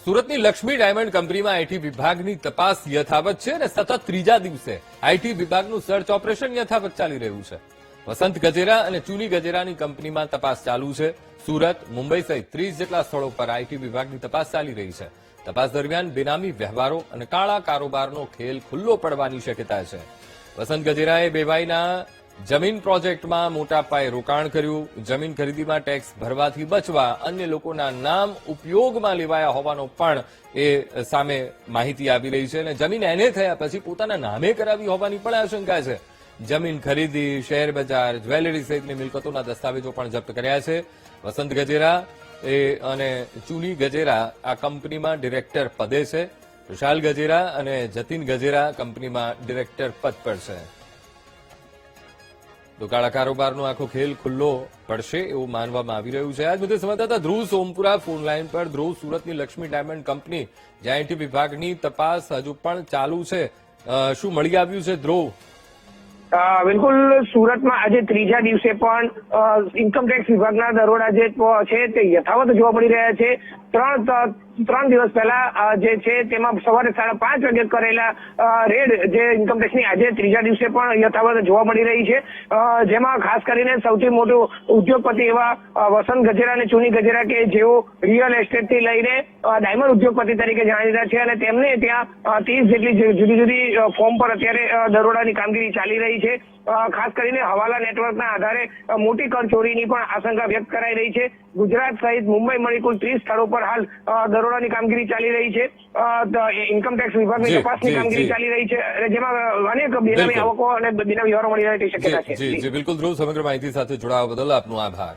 સુરતની લક્ષ્મી ડાયમંડ કંપનીમાં આઈટી વિભાગની તપાસ યથાવત છે અને સતત ત્રીજા દિવસે આઈટી વિભાગનું સર્ચ ઓપરેશન યથાવત ચાલી રહ્યું છે. વસંત ગજેરા અને ચુની ગજેરાની કંપનીમાં તપાસ ચાલુ છે. સુરત, મુંબઈ સહિત 30 જેટલા સ્થળો પર આઈટી વિભાગની તપાસ ચાલી રહી છે. તપાસ દરમિયાન બેનામી વ્યવહારો અને કાળા કારોબારનો ખેલ ખુલ્લો પડવાની શક્યતા છે. વસંત ગજેરાએ બેવાઈના જમીન પ્રોજેક્ટમાં મોટા પાયે રોકાણ કર્યું. જમીન ખરીદીમાં ટેક્સ ભરવાથી બચવા અન્ય લોકોના નામ ઉપયોગમાં લેવાયા હોવાનો પણ એ સામે માહિતી આવી રહી છે અને જમીન એને થયા પછી પોતાના નામે કરાવી હોવાની પણ આશંકા છે. જમીન ખરીદી, શેર બજાર, જ્વેલરી સહિતની મિલકતોના દસ્તાવેજો પણ જપ્ત કર્યા છે. વસંત ગજેરા અને ચુની ગજેરા આ કંપનીમાં ડિરેક્ટર પદે છે. વિશાલ ગજેરા અને જતીન ગજેરા કંપનીમાં ડિરેક્ટર પદ પર છે. તો કાળા કારોબારનો આખો ખેલ ખુલ્લો પડશે એવું માનવામાં આવી રહ્યું છે. આજ મુદ્દે સંવાદદાતા ધ્રુવ સોમપુરા ફોન લાઈન પર. ધ્રુવ, સુરતની લક્ષ્મી ડાયમંડ કંપની જ્યાં આઈટી વિભાગની તપાસ હજુ પણ ચાલુ છે, શું મળી આવ્યું છે ધ્રુવ? બિલકુલ, સુરતમાં આજે ત્રીજા દિવસે પણ ઇન્કમટેક્સ વિભાગના દરોડા જે છે તે યથાવત જોવા મળી રહ્યા છે. ત્રણ દિવસ પહેલા જે છે તેમાં સવારે 5:30 વાગે કરેલા રેડ જે ઇન્કમટેક્સની આજે ત્રીજા દિવસે પણ યથાવત જોવા મળી રહી છે. જેમાં ખાસ કરીને સૌથી મોટું ઉદ્યોગપતિ એવા વસંત ગજેરા અને ચુની ગજેરા કે જેઓ રિયલ એસ્ટેટ થી લઈને ડાયમંડ ઉદ્યોગપતિ તરીકે જાણીતા છે અને તેમને ત્યાં 30 જેટલી જુદી જુદી ફોર્મ પર અત્યારે દરોડાની કામગીરી ચાલી રહી છે. ખાસ કરીને હવાલા નેટવર્કના આધારે મોટી કરચોરીની પણ આશંકા વ્યક્ત કરાઈ રહી છે. ગુજરાત સહિત મુંબઈ મળી કુલ 30 સ્થળો પર હાલ દરોડાની કામગીરી ચાલી રહી છે. ઇન્કમટેક્સ વિભાગની તપાસની કામગીરી ચાલી રહી છે અને જેમાં અનેક બેનામી આવકો અને બેનામી વ્યવહારો મળી રહે તેવી શક્યતા છે. જી બિલકુલ ધ્રુવ, સમગ્ર માહિતી સાથે જોડાવા બદલ આપનો આભાર.